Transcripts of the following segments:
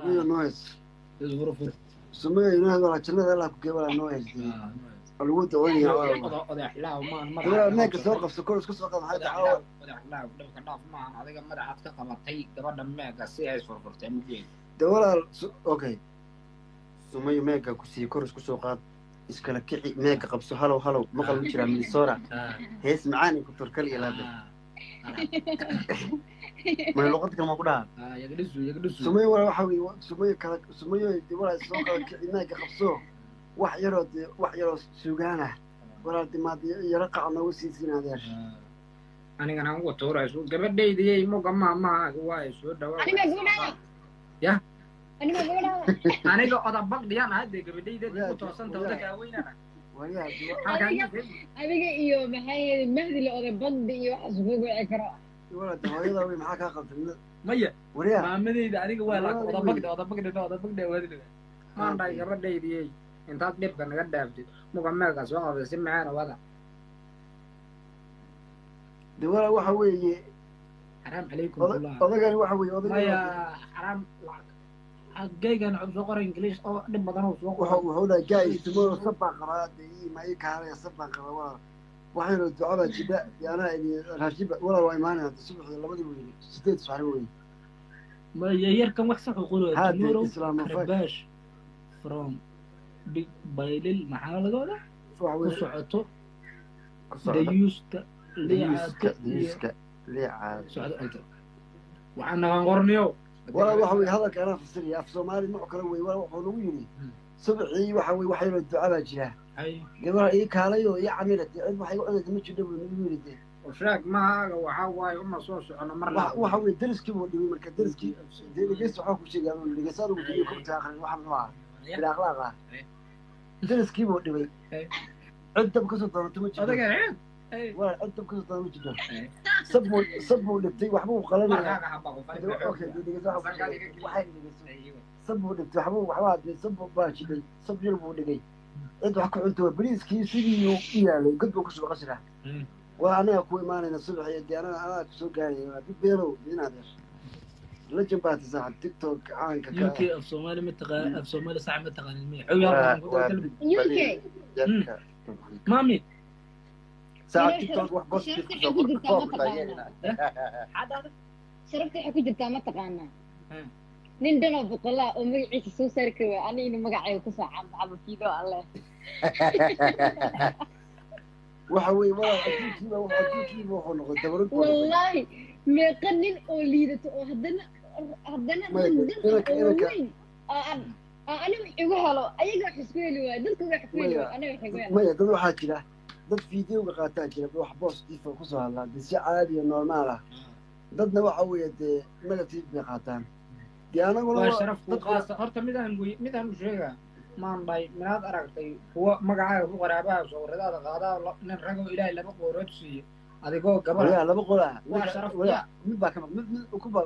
سمية نويس يزورفر سمية ينهض ولا جنة لا كيبلا نويس الوقت وين يا odax laaw maan dawla neeka soo qabso kor isku soo qad maxay tahay odax laaw dhibka dhaaf maan adiga madaxaad ka qabatay gabadha meega si ay furfurtay mugeen dawla okay سمية meega ku sii kor isku soo qaad iskala kici meega qabso halow halow maqal ma jira Minnesota hees macaan ku turkal ilaada ما لغتك المقدار يقدسوا سمية ولا حوي سمية كلا سمية ولا سوق كإنك خبصوه وحيرو سوقانه ولا دماد يرقع نوسي سنة دير أنا كان هو تورا شو قبل دي مو كم ما هو شو دوا أنا ما قولها يا أنا ما قولها أنا كو أطبق دي أنا هدي قبل دي توصل تودك وين أنا ويا أبيك إيوه محي مهدي اللي أطبق دي إيوه حسبوك وعكرا ولا دوايا وين معاك أقل مية وريا ما مدي ده أنا كوي لك أطبق ده وادي ما عندي قبل دي أنت أكبر كان قد أفتي مو كم ما كسوة بس معنا وهذا دوايا وحوي حرام عليكم والله أذكر وحوي مية حرام جاي كان عبد الغفور إنجليز أو لما كانوا وهو جاي تمر سبع قرارات ما يكهر سبع قرارات waxay ducada jida yana raashib wala waa imaanaya subaxda labadii weyn 8 subax weyn ma yarkan wax sax u qoro hada islaam bash from big bailil maxaa laga wadaa ku socoto dayuusta liicaad socdo inta waxaan qorniyo wala waxa way hadalka ana fasiriya af Soomaali nooc kale way wala wuxuu lagu yiri subaxii waxa way waxay ducada jira gabar ay kaalayo iyo camiilad cid waxay u cunaysaa ma jiro nagu yiride وشاك ما waxa waayo uma soo socono mar la waxa way dariskii uu dhigay marka dariskii deegays waxa ku sheegay inuu dhigaysado uu dhigay ku taaqan waxa ma ila akhlaaqa dariskii uu dhigay cid dab ka soo doonto ma jiro adiga waa cid dab ka soo doonto ma jiro sabbu dhigtay waxba uu qalanaya okay dhigays waxay sabbu dhigtay waxba sabbu baashiday sabbu yar buu dhigay cid wax ku cunto bariiskii sidii uu yaalay god buu ku soo qasraa وأنا أكوي ماني نصبح يدي أنا أكسو قاعد بيرو بينادر لجن بات ساعة تيك توك عنك يوكي الصومالي متقا الصومالي صعب متقا المية عيار يوكي مامي ساعة تيك توك واحد بس شربت حكي جبتها ما تقانا نندنا بقلا أمي عيش سو سركوا أنا إنه مقعي وكسر عم فيدو الله وحوي ما أجيكي وحنا قد تبرد والله ما قنن أوليدته وهدنا وين أنا محجوها له أيجا حسبيلي ودلك حسبيلي أنا محجوها ما يدل حاجة له ضد فيديو بقاطع كده بروح بوست دي فوكسها لا دي شيء عادي نورمال ضدنا وحوي ما تجيب بقاطع دي أنا والله شرفت قاصة هرت ميدان شيء ما باي من هذا أركتي هو مقعد هو قرابة وصور هذا قادا نرجع إلى لما قررتشي هذا جو قبل لا لما قرأ وشرف ولا من باك من وكبا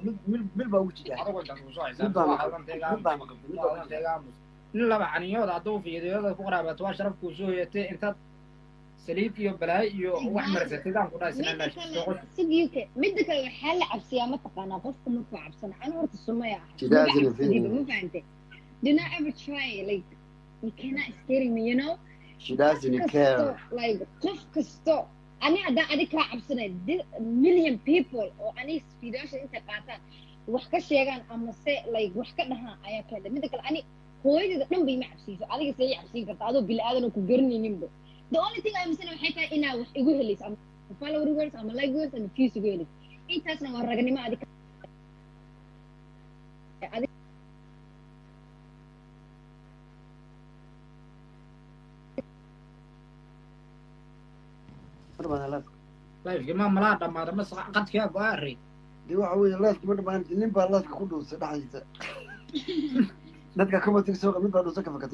من باوتشي هذا قلت أنا وصاي لا يعني يوضع ضو في يده قرابة وشرف كوسوية أنت سليب يو بلاي يو وحمر ستدام كنا سنة سديوك مدك حل عبسية ما تقانا قصة مطلع عبسنا أنا ورت السمية ما فهمت do not ever try like you cannot scare me you know she doesn't care like قف كستو أنا أديك عبسنا million people أو أنا سبيداش أنت قاطع وحكش يجان أما like وحكناها أيا كذا مدك أنا هو إذا نبي معبسيسو أديك سيء عبسين كتادو بالآذن وكبرني نمبر the only thing I'm saying حكا إنا وحيقول ليس أم follow rewards أم like rewards and fuse يقولي إنت أصلا ورقني ما أديك طيب جماعة ملاطة ما مس قد فيها قاري دي وحوي الله كمان ما عندي نبى الله كله سبحانه نتكلم كم تكسر من بعد وسكف كت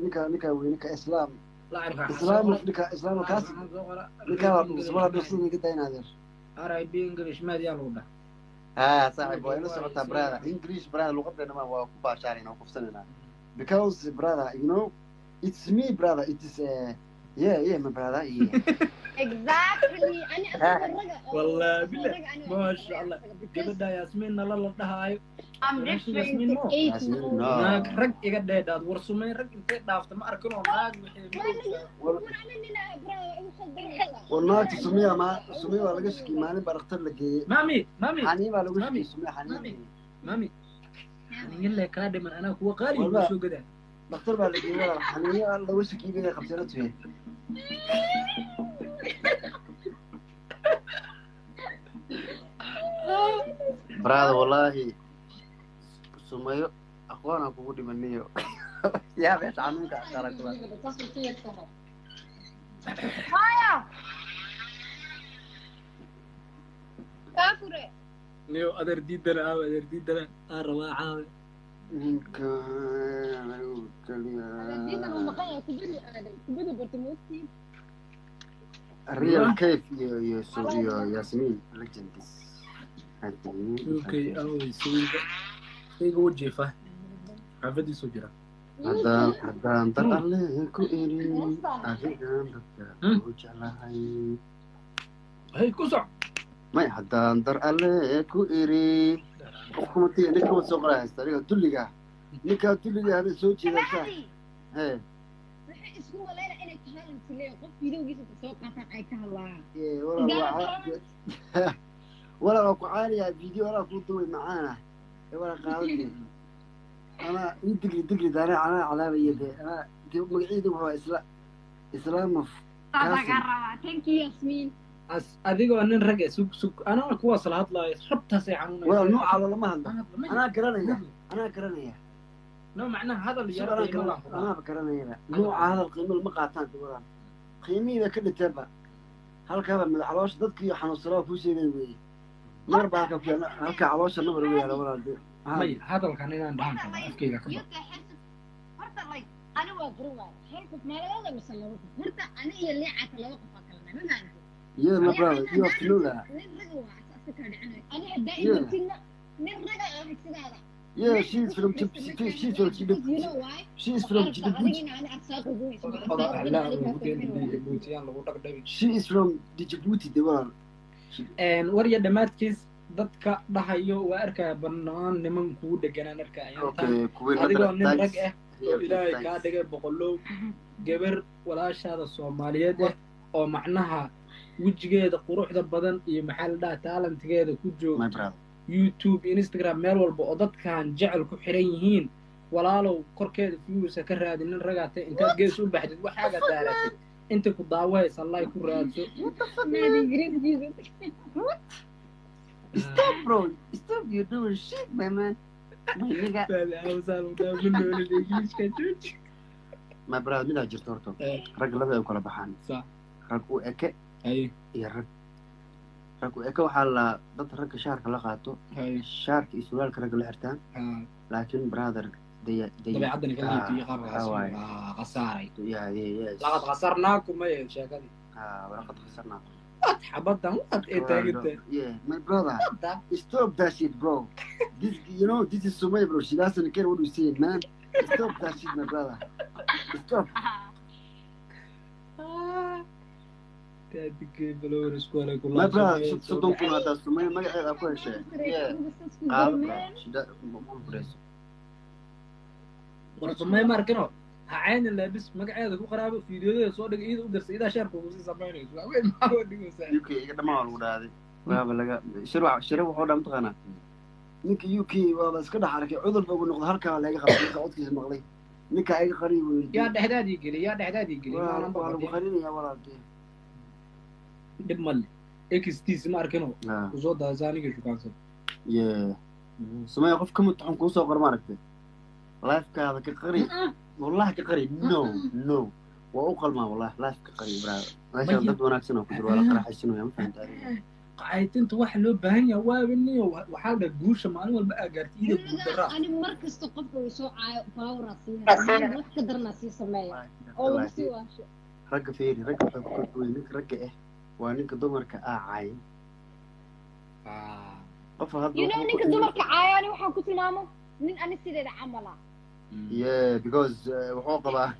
نكا إسلام لا أعرف إسلام نكا إسلام كاس نكا سبحان الله كده ينادر أراي بإنجليش ما ديالونا صاحب وين سمعت برادة إنجليش برادة لغتنا ما هو كبار شارين أو كفسنا because brother you know it's me brother it is yeah my brother exactly أنا أصلا والله بالله ما شاء الله قبل ياسمين لا لا هاي I'm different to 8 naag rag iga dheedhaad war sumeyn rag intay dhaafta ma arkin oo naag والناقص سميها ما سميها ولا قشكي ماني برختار لك مامي حنين ولا قشكي سميها حنين مامي حنين لك هذا من انا هو قالي شو كده بختار بقى لك ولا حنين ولا قشكي بيها خمسينات فين برادة والله سمية أخوانا كودي منيو يا بيت عنك أخرك هايا كافورة نيو أدر ديدنا أدر ديدنا أروى عاوي الريال كيف يا ياسمين ليجندز اوكي او يسوي ايه وجهي فه عفدي سجرا هذا انت عليك إيري أهيان بك وجلهي هي كوسع ما هذا انت عليك إيري حكومتي نك وسقرا استريو دليغا نك دليغا هذا سو جيدا هي waxay isku waleena inay tahay intii qof videogiisa soo qaataan ay ka hadlaan ولا أكو عالية فيديو ولا أكو دوي معانا ولا قاعدين أنا يدقلي داري على بيدي أنا مقعيد وهو إسلام thank you ياسمين أديكو أن نرجع سوق أنا أكو وصل هطلع حبتها ساعة ولا نوع على ما هذا أنا كرانية نوع معناه هذا اللي يرى أنا بكرانية نوع هذا القيمة المقاطعة تقولها قيمي إذا كل تبع هل كذا من الحلاش ضدك يحنو الصلاة فوسي ذي مر باك في هلك عواش النبر ويا ولد مي هذا اللي كان ينام دهان أحكي لك horta like أنا وأقرأ هلك ما لا لا مسلم horta أنا اللي عتلا وقف كلامنا ما عندي يا ما برا يو فلولا أنا دائما كنا نرجع على كذا يا she's from she is from Djibouti the world warya dhamaadkiis dadka dhahayo waa arkaya bannaan niman kuu deganaan arkaya adigoo nin rag ah oo ilaahay kaa dhigay boqolow gabar walaashaada Soomaaliyeed ah oo macnaha wejigeeda quruxda badan iyo maxaa la dhahaa talentigeeda ku joogto YouTube Instagram meel walba oo dadkan jecel ku xiran yihiin walaalow korkeeda views ka raadin nin ragaatay intaad gees u baxdid waxaaga daaratay inta ku daawaysa Allah ku raadso stop bro stop you doing shit man my nigga my brother mina jirto horto rag laba ay kala baxaan rag u eke iyo rag u eke waxa la dad rag shaarka la qaato shaarka iyo suraalka rag la xirtaan laakiin brother dabeecadani ka liitay qaar qasaaray laqad qasarnaakum ma yeeshay sheekadi laqad qasarnaakum حبطة yeah my brother stop that shit bro this you know this is Sumaya bro she doesn't care what you say man stop that shit my brother stop my brother صدق كنا هذا Sumaya ما قاعد أقول شيء ورسمي ماركنو عين اللي بس مقعد كو قرابه فيديوده soo dhig iyada u dirsa ida sharku uu si sameynayso weyn ma wadhigosa UK iga dhamaan u dhaaday waaba laga shirwa wuxuu dham taqana ninka UK waaba iska dhaxarkay cudur baa ugu noqday halka laga qabtay codkiisa maqlay ninka ay qariib weyn yaa dhexdaadii geli maalan baa lagu qarinaya walaalkay dib mal XTs ma arkino soo daazaaniga shukaansan Sumaya qof ka mutaxan ku soo qorma aragtay live kaada ka qari والله كقري نو وأقل ما والله لا كقري برا ما شاء الله ضد وناكسنا وكذا ولا قرح السنو يا ما فهمت عليه قاعد أنت واحد لو بهنيا وابني وحاول أقولش ما أنا ولا قارت إيدك بالدرا أنا مركز تقف ويسوع باورا فيها ما قدرنا سي سمايا أو نسي واش رق فيري رق فكر وينك رق إيه وانك دمرك عاي قف هذا ينك دمرك عاي أنا وحنا كنت ماما من أنا سيدي عملا yeah because وحوقبه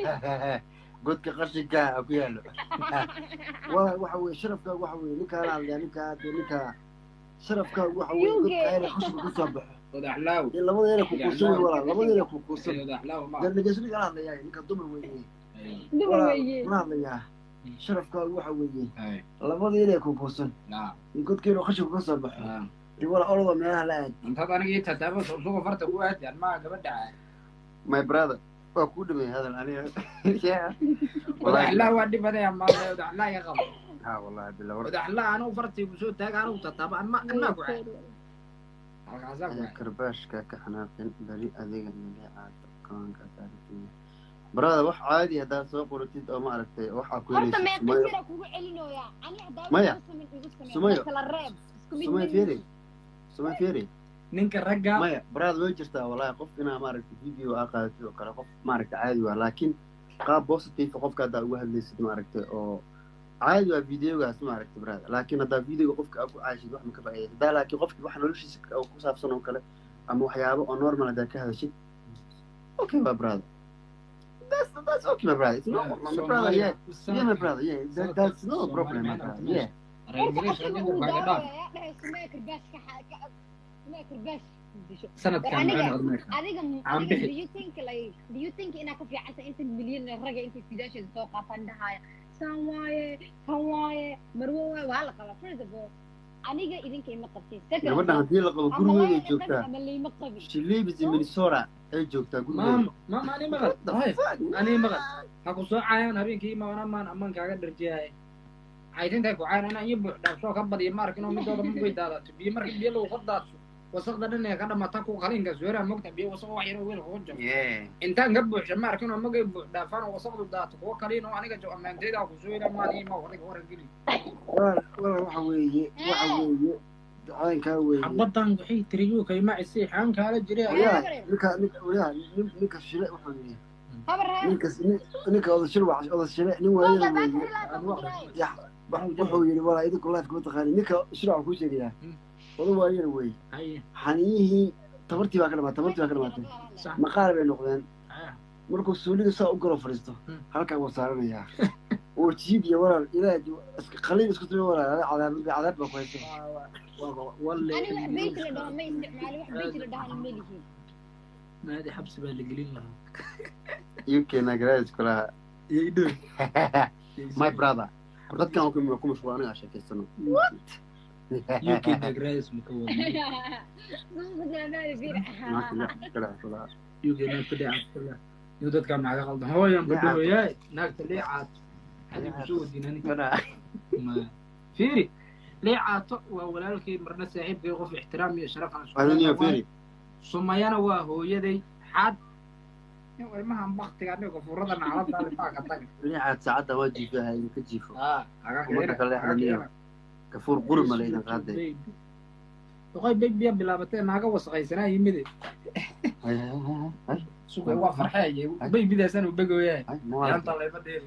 قلت قرشك أكو يالو وحوي شرفك وحوي نكا يعني نكا شرفك وحوي قلت عيل خشب كصبح ودحلاو labada ku kuusan wala labada ku kuusan ودحلاو ما darnigeysni kala hadlayay ninka dumar weeyay dumar weeye ma hadlayaa sharafkaagu waxa weeyay labada ku kuusan in godkeeno khashab ka soo baxo wala ordo meelaha la aad inta aniga tataaba soo farta ku aad ma gabadha my brother waa ku dhimay hadal aniga ودحلاو wadhi baday ma ودحلاو ya qabo ha wallahi bilaa ودحلاو anu farti ku soo taag anu tataaba ma ku aad karbaashka ka xanaaqin bari adiga nileecaad kaanka taariikhiga brother wax caadi hadaa soo qoratid oo ma aragtay waxa ku horta meeqira kugu celinooya ani hadaa maya sumayo kala reeb sumayo fiiri ninka ragga maya brother way jirtaa wallahi qof inaa ma aragtay video qaadato oo kale qof ma aragtay caadi waa laakiin qaab positive qofka hadaa ugu hadlaysid ma aragtay oo عادي waa videogaas ma aragtay brother laakiin hadaa videoga qofka aad ku caashid wax ma ka faa'iido hadaa laakiin qofka wax noloshiisa ku saabsan oo kale ama waxyaabo oo normal hadaa ka hadashid okay my brother that's okay my brother it's no my brother yeah my brother that's no problem my brother yeah sanadkan do you think inaa ka fiicanta inta milyan raga inta fidaashada soo qaatan dhahaya كواي مروه وهلا قلا first of all aniga idinka ima qabtay gabadha hadii la qabo gurigeeda joogtaa shiliibisi Minnesota ay joogtaa gurigeeda ma ani maqal ani maqal ha ku soo caayaan habeenkii ma wana maan aman kaaga dharjiyay caydinta ku caayaan ana iyo buuxda soo ka badiyo markino midooda ma way daadato biyo markii biyo lagu qodaato wasaqda dhan ee ka dhamata ku qalinka suura mogta biyo wasaq wax yar oo weel ku jiro intaan gabbuux markino ma gay buux dhaafan wasaqdu daato ku qalin oo aniga joo amaanteeda ku soo ila maali ma waran geli waxa weeye ducaanka weeye xabadan wixii tiriyo kayma isi xaan kala jiray ninka shile wuxuu yiri ninka oda shile nin weeye wuxuu yiri wala idinku life ku taqaan ninka shile ku sheegaya wala waayeen way xaniyihi tabartii baa ka dhamaatay maqaar bay noqdeen markuu suuliga saa u galo fariisto halka uu saaranayaa oo jiib iyo walaal ilaahay iska qalin isku tuuro walaal cadaab ba ku haysto wallahi ani wax bayt la dhaho ma isticmaalo wax bayt la dhaho ma lihi maadi xabsi baa la gelin lahaa UK nagraads kula yeedo my brother dadkan ku mashquul aniga sheekaysano UK nagraads ma ka wada UK na ku dhaca iyo dadka naga qaldan hooyan badooyay naagta leecaad hadii ku soo dinani ma fiiri leecaato waa walaalkay marna saaxiibkay qof ixtiraam iyo sharaf aan soo fiiri sumayana waa hooyaday xad ilmahan waqtiga aniga furada nacalada baa ka tag leecaad saacada waa jiifahay in ka jiifo aga kale xadaniyo كفور قرم علينا قاعدة. وقاي بيبي بلابتين ناقة وسقيسنا يمدي. سوق هو فرحية بيبي ده سنة وبقوا ياه. ينطلع يبدل.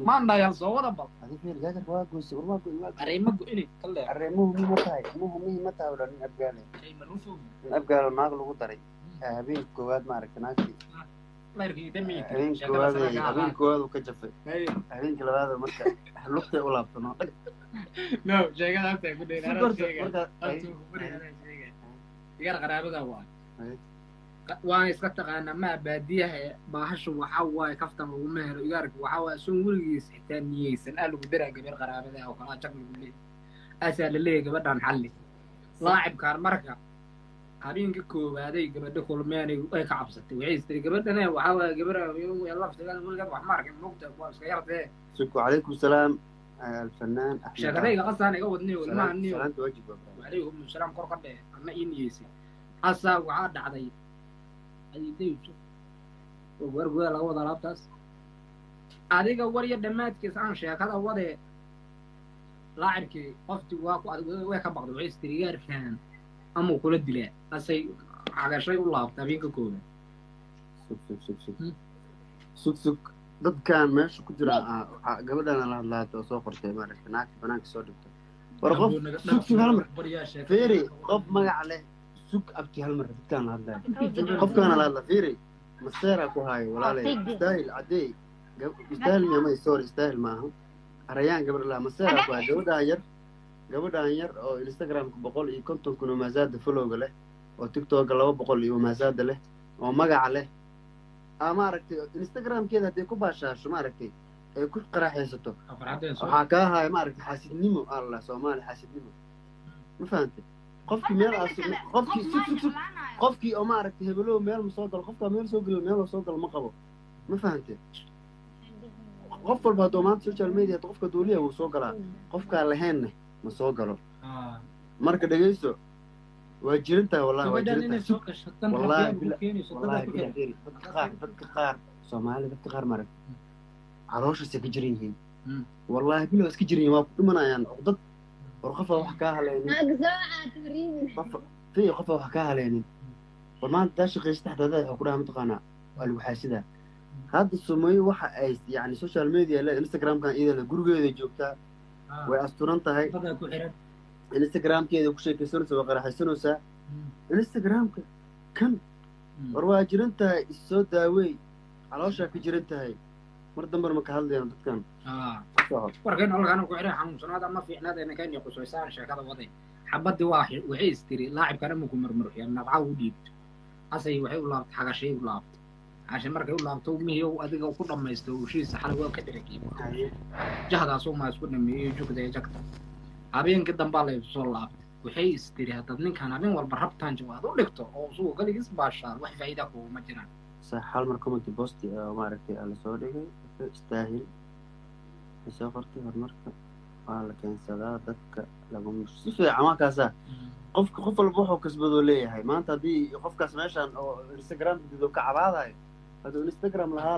ما عندنا ينصور أبغى. هذه في الجاهل واقول سور ما قول. أريمة قولي كله. أريمه مي متى مي متى ولا نبقاله. شيء منوفه. نبقاله ناقة لو طري. أبين كواد ما ركناكي. ما يركي دمي. أبين كواد وكجفة. أبين كل هذا مركب. حلقته ولا بتناق. No, llega a te gudeen igar qaraabada waan iska taqaana ma baadiyaha baahashu waxa waay kaftan ugu meelo igarku waxa waay sun wurigiis xitaa niyeysan aad ugu daraa gabar qaraabada oo kala jag lagu leeyahay asaa la leeyahay gabadhan xalli laacib kaar marka habeenka koobaaday gabadha kulmeenay ay ka cabsatay waxay istiri gabadhana waxa waay gabar ay laftigan wuriga wax markay mugta waa iska yartay shukru alaykum salaam الفنان أحمد شغلي قصاني قود نيو ما نيو سلامت واجب وعليكم السلام كرقدة أنا إنيسي حسا وعاد عدي هذه ديو وورقوا لا وضع لابتاس هذيك ورية دمات كيسان شيء هذا وضع لاعب كي قفتي واقع وياك بعض وعيس تريار كان أمو كل الدلاء أسي على شيء والله تبين كوبا سك dadkan meesha ku jira gabadhana la hadlaato soo qortay maaragtay naagta banaanka soo dhigtay war qof sug hal mar fiiri qof magac leh sug abti hal mar dadkan la hadlaayo qofkana la hadla fiiri maseera ku haayo walaalay istaahil cadey istaahil ma sorry istaahil maaha arayaan gabadh la maseera ku haayo gabadhan yar oo Instagram ku 150 kun oo mazaada follow leh oo TikTok 200 iyo maasaada leh oo magac leh ama aragtay Instagram-keeda hadii ku baashaasho ma aragtay ay ku qaraxaysato waxa ka haay ma aragtay xasidnimo Allah Soomaali xasidnimo ma fahantay qofkii meel qofkii oo ma aragtay hebelo meel ma soo gal qofka meel soo gal meel soo gal ma qabo ma fahantay qof walba doonaan social media qofka dooliya uu soo galaa qofka lahayn ma soo galo marka dhageyso waa jirinta wallahi waa jirinta wallahi dadka qaar Soomaali dadka qaar marag عروش سكجرينهم والله بلا سكجرين ما بدمنايان dad warqafa wax ka haleeyeen aqsaaca tariin في قفا wax ka haleeyeen warmaan daashii qeystaa dadada waxa ku dhahay mataqaana waa lagu xaasida hadda Soomaali waxa ay yani social media la Instagram kan iyada gurigeeda joogtaa way asturan tahay Instagram keeda ku sheekaysanaysa waa qaraxaysanaysa Instagram kan war waa jirinta soo daaway caloosha ka jirintahay mar dambe ma ka hadlayaan dadkan warkan halkan ku xireen xanuunsanaada ma fiicnaada in kan qoysaysaan sheekada waday xabadii waxay istiri laacib kana ma ku marmar yaa nabca u dhiibto asay waxay u laabtay xagashay u laabtay عشان markay u laabto mihiyo adiga ku dhamaysto uu shiisa xalwa ka diragay jahdaas oo ma isku dhameeyay joogday jagta habeenka dambe la soo laabtay waxay istiri hadad ninkan habeen walba rabtaan jawaad u dhigto oo soo galigiis baashaan wax faa'iido ku ma jiraan hal mar comment post ma aragtay ala soo dhigay istaahil soo qortay horumarka waa la keensadaa dadka lagu si fiican ma kaasa qof walba wuxuu kasbado leeyahay maanta hadii qofkaas meeshan oo Instagram dido ka cabaadayo haduu Instagram lahaa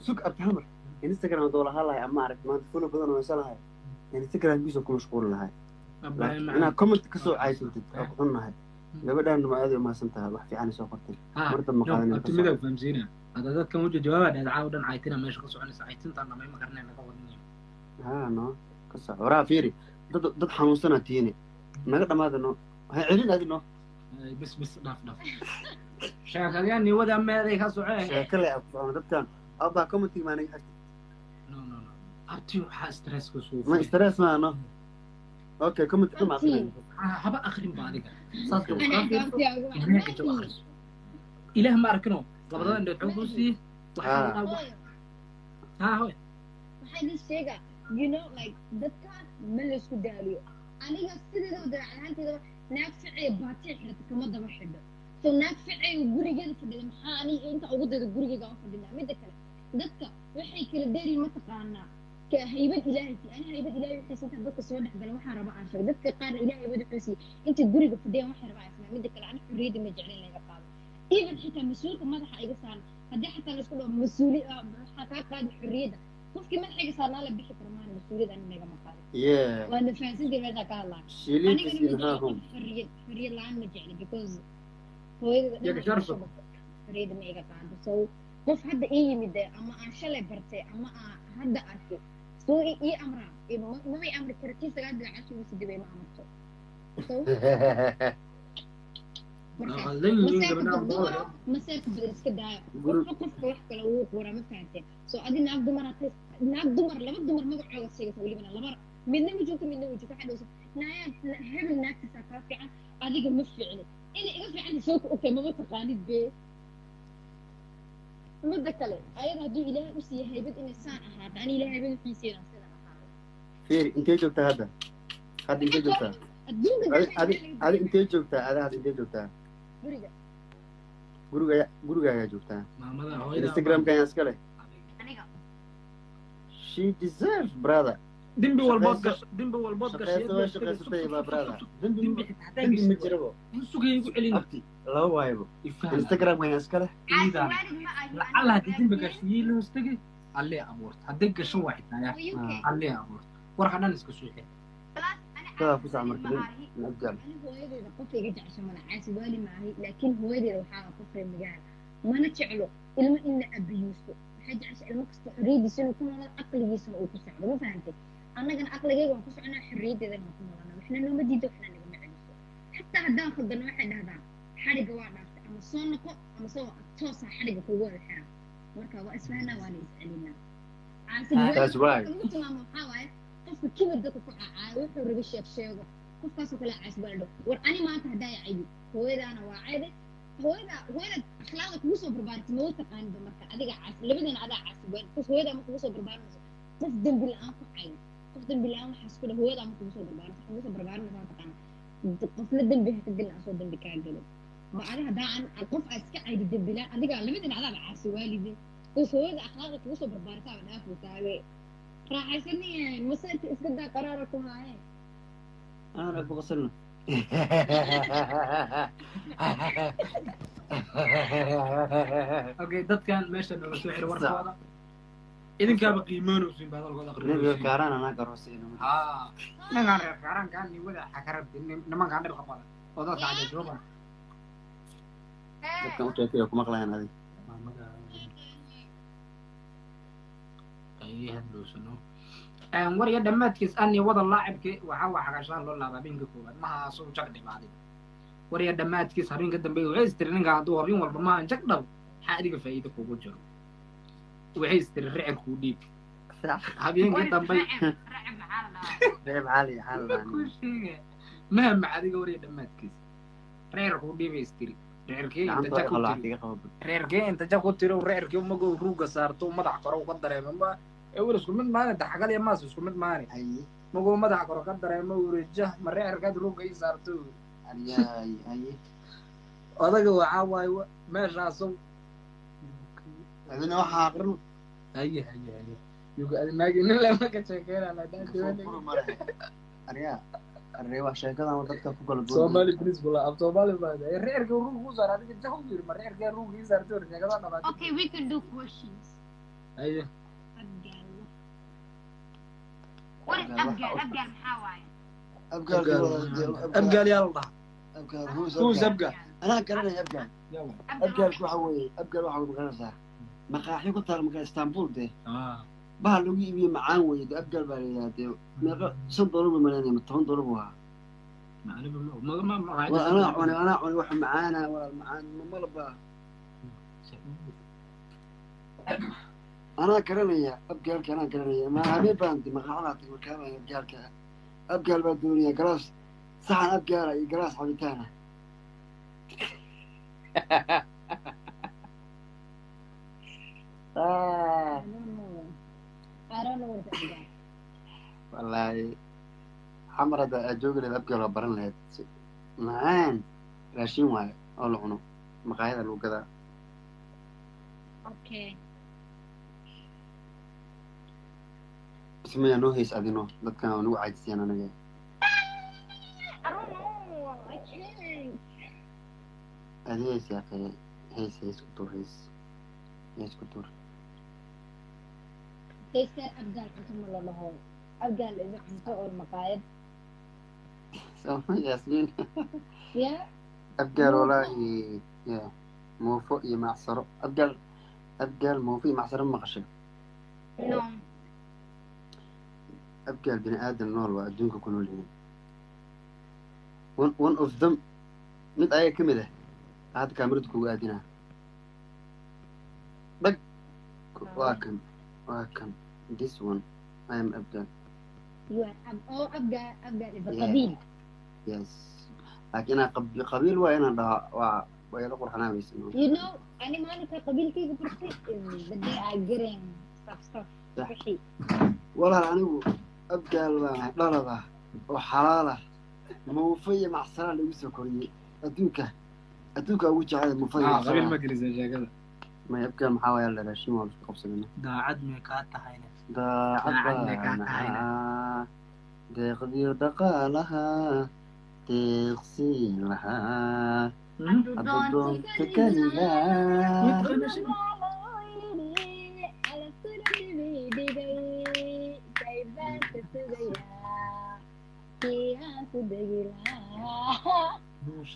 sug abtahamar Instagram doo lahaa ama aragtay maanta follow badan oo salahay Instagram biso ku mashquul lahay ana comment ka soo caysantid oo ku xunahay gabadhan ma aad ma santaa wax fiican soo qortay marta ma qaadan timida fahamsiina hada dadkan wajh jawaabada dacaa dhan caytina meesha ka soconaysa caytinta ma qarnay naga wadnay no ka socora fiiri dad xanuunsana tiini naga dhamaadano waxay celin adino بس ضاف شاكل يعني ودا ما ذيك سوعه شاكل أنا دبتان أبا كومنتي ما نجح نو أبتيو ستريس كسوف ما ستريس ما أنا أوكي كومنتي كم أخرين هبا أخرين بعدك صادق إله ما أركنه لبضان إنه تعوسي ها هو هذا الشيء you know like dadka ملش كداليو أنا قصدي ده وده عنتي ده نافعي باتي حرت كم دم حدا سو نافعي وجريجة فدنا محاني أنت عقدة الجريجة قام فدنا مدة كلا دتك وحي كل داري ما تقعنا كهيبة إلهي أنا هيبة إلهي حسيت دتك سواد حبل وحرب عشرة دتك قار إلهي بدو حسي أنت الجريجة فدنا وحرب عشرة مدة كلا أنا حريدي مجعلين لي قام إيفن حتى مسؤول كم هذا حاجة صار هدي حتى نسكله مسؤولي حتى قاد حريدة قفكي ما حاجة صار ناله بيحكي كمان مسؤولية أنا ميجا مقالي. وأنا فانسين دي ماذا قال شيلين تسيناهم. حرية الآن مجاني because هو إذا حرية ميجا قاعد so قف هذا إيه مدة أما أشلي برتة أما هذا أكيد so إيه أمره ما هي أمر كرتين سجاد العشرة بس دي ما أمرته so مسافة بدرس كده وقف وحكي لو ورا ما فهمتي سو أدي ناقد دمر لما دمر ما قاعد أقصي تقولي بنا لمر من وجهك حد وصل نايا هبل ناقد سكرت عن أديك مفعله إني إقف عندي سوق أوكي ما بتقاني بي مدة كله أيضا هدو إله وسي هيبت إن السان أحد أنا إله هيبت في سيرة فير أنت جبت هذا أنت جبتها هذا أنت جبتها هذا أنت جبتها guriga ayaa joogtaa Instagram kan ayaa iska leh she deserves brother dimbi walbood gashay shaqaysatay baa brother dimbi ma jirabo sugay ugu celin laba waaybo Instagram kan ayaa iska leh lacala hadii dimbi gashay loo istagay alle abuurt hadii gasho waxitaaya alle abuurt warka dhan iska soo xir كذا فوز عمر كذا نقدر. هو يدي قفي يرجع شمال عايز بالي معي لكن هو يدي لو حاجة قفي مجال ما نتشعله إلما إن أبي يوسف حاجة عشان المقص حريدي سنو كنا أنا عقل يسوي وكسر ما فهمتي أنا كان عقل جاي وكسر أنا حريدي ذا ما كنا أنا إحنا لو ما جيتوا إحنا نجمع يوسف حتى هذا خدنا واحد هذا حرق واحد أما صونكو أما صو توصل حرق فوق الحرام مركب واسمعنا وأنا يسألنا That's right. qofka kibir dadka ku caayo wuxuu rabay sheeg sheego qofkaas oo kala caas baadho war ani maanta hadaa yahay hooyadaana waa ceede hooyada akhlaaqda kugu soo barbaartay ma taqaanid marka adiga caas labadana adaa caas weyn qof hooyada ma kugu soo barbaarinayso qof dambi la'aan ku cay qof dambi la'aan waxaas ku hooyada ma kugu soo barbaarinayso ma taqaan qofna dambi ha ka dilin asoo dambi kaa galo ma adiga hadaan qof aad iska caydi dambi la'aan adiga labadana adaa caas waalidin qof hooyada akhlaaqda kugu soo barbaartay waa dhaaf taagay raaxaysanayeen masaanta iska daa qaraara ku haayeen أنا بغسلنا اوكي dadkan meesha noo soo xir warkooda idinkaaba qiimaanaysiin baad halkooda نبي كاران أنا كروسين ninkaan reer kaarankaan ni wada xakarabti nimankaan dhib qabada oo dadka cadday jooban dadkan u sheekay kuma qalayn adiga ay hadloosano warya dhammaadkiis ani wada laacibkii waxaa waa xagashaan loo laabaa habeenka koowaad maha soo jag dhibaaday warya dhammaadkiis habeenka dambe waxay istiri ninkaan hadduu habeen walba maahan jag dhab maxaa adiga faa'iido kugu jiro waxay istiri ricib kuu dhiib habeenkii dambe ريب عالي حالا mahama adiga warya dhammaadkiis reer kuu dhiibay istiri reerkii inta jag ku tiro reerkii magoo ruuga saarto madax kore u ka dareemo ewer isku mid maane daxgal iyo maas isku mid maane magoo madax kore ka dareemo wareejah ma reerkaad ruuga ii saarto odaga waxaa waaye meeshaaso adina waxaa aqrin haye yuga adinaagi nin lama ka sheekeynaa ariga reeba sheekadan dadka ku kala duwan Somali principle af Somali baa reerka ruuga ku saar adiga jahu yiri ma reerka ruuga ii saarto sheekada dhabaad okay we can do questions haye أبقى محاوية أبقى يا الله هو أبقى أنا كرنا أبقى الكحوي أبقى الواحد مقرصة مقاحي كنت مقاحي اسطنبول ده بحلو يبي معاوي أبقى البلد ده $100 بالملايين $100 بوها أنا واحد معانا معانا ملبا أنا كرنيا أبقى أنا كرنيا ما هبي باندي ما خلاص مكانه أبقى البدونية جلاس صحن أبقى جلاس حبيتانا والله حمرة أجوج اللي أبقى ربنا لهاد معان راشين واي أول عنو مقاعد لو كذا أوكي اسمي أنو هيس أدينو لكن أنو عايزين أنا جاي هيس يا أخي هيس كتور هيس كتور تيسير أبقى الحكم الله هون أبقى إذا كنت المقاعد ياسمين يا أبقى والله يا موفق يمعصر أبقى الموفي معصر مقشة نعم أبقى البني آدم نور وأدونك كلوا لهم one of them mid ayaa ka mid ah hadda kaamirada kugu aadinaa dhag waa kan this one I am Abdal أبقى إذا قبيل yes لكن أنا قبيل وأنا ده ويلا قرحنا بس you know أنا ما أنا كقبيل كيف برتي the day I getting stuff صحي والله أنا أبقى لا وحلالة موفية مع السنة اللي ويسو كورية أدوك أوجه هذا موفية قبيل ما قلت زي كذا ما يبقى محاوية إلا راشين ولا تقبص لنا دا عد ميكاتا هاينا دا عد دقدير دقالها تغسيلها أبدون تكلها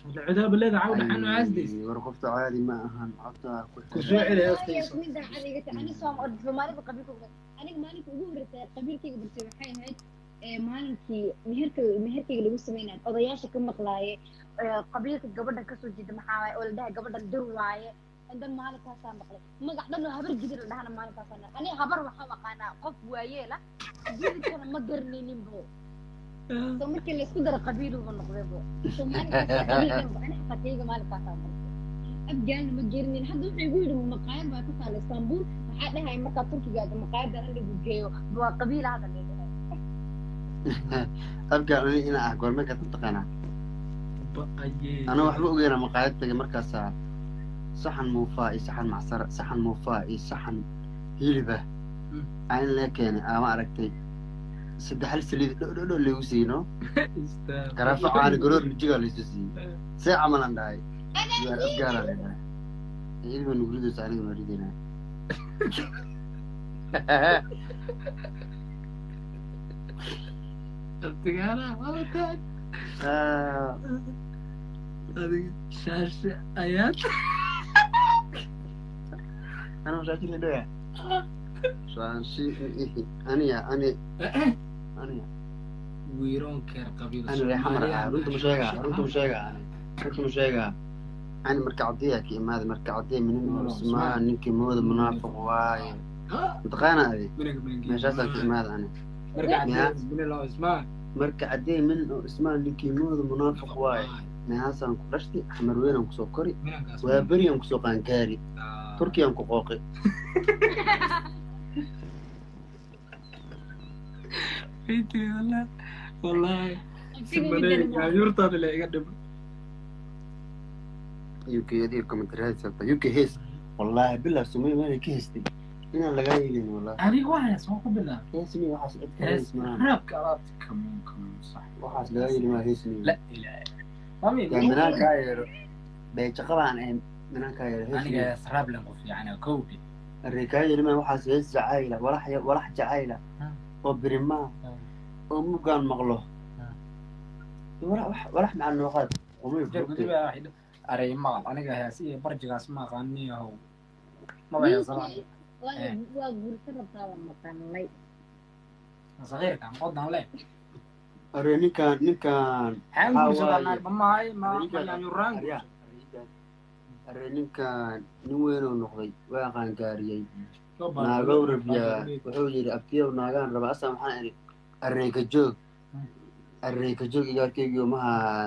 العذاب اللي عاود عنه عزديس ورقبت عالي ما أهان عطا كشوعي له يستيس أنا صام فمالي بقبيلكم أنا مالك أقول قبيلك برتي waxay ahayd maalinkii meherkayga lagu sameynay odayaasha ka maqlaayay qabiilka gabadha ka soo jeeda maxaa waaye oo la dhahay gabadhan dur waaye indan maalinkaasaan maqlay magac dhan oo habar gidir la dhahana maalinkaasaan aniga habar waxaa aqaanaa qof waayeela jidkana ma garanaynin bo soo markii la isku daro qabiil uu noqdaybo Soomaaliya ana xaqiiqa maalinkaas abgaan ma jirnin hadda wuxuu igu yiri maqaayad baa ku taal Istanbul waxa dhahay marka Turkiga maqaayada lagu geeyo waa qabiil hada leeyahay abgaan ina ah goorma ka taqaana أنا واحد بقول أنا مقاعد تجي مركز صحن موفاء صحن معصرة صحن موفاء صحن هيلبة عين لكن أنا ما عرفتي سد حلس اللي يوسينه كرافع عن قرور الجيل اللي يوسي ساعة ما عندي أفكار علينا يلبى نقول له سعيد ونريدنا أفتكرها والله كان هذه شاشة آيات أنا مش عارف اللي ده شاشة أنا ويرون كير قبيل أنا اللي حمر أنت مش هيجا أنا مركعدية كي ما هذا مركعدية من اسمها إنك مود منافق واي متقانة هذه مش أسأل كي ماذا أنا مركعدية من الله اسمها مركعدية من اسمها إنك مود منافق واي نهاسا كرشتي حمر وين كسوكري وبريم كسوقان كاري تركيا كقوقي فيتي والله سمعني يا يرطى اللي يقدم يوكي يدير كومنتريات سبتا يوكي هيس والله بالله سمي مالي كيستي هنا اللي قايل والله أنا واحد اسمه بالله هيسمي واحد هيس ما كلام كم صح واحد قايل ما هيسمي لا لا مامي يعني منان كاير بيتشقب عن منان كاير أنا سراب لنقف يعني كوبي الركاية لما واحد هيس عائلة ولا حاجة عائلة وبرما ومو كان مغلوه ولا مع النقاط ومو يفرق أري ما أنا جاهز برجع اسمع غني أو ما بيحصل وأقول سرطة لما كان لي صغير كان قدنا لي أري نكان حاول شغلنا ما يران أري نكان نوين ونقضي واقعا كاريي ناقو ربيا وحوجي أبتيا وناقان ربا أسا محاني الريكا جوج إيجار كيجيو مها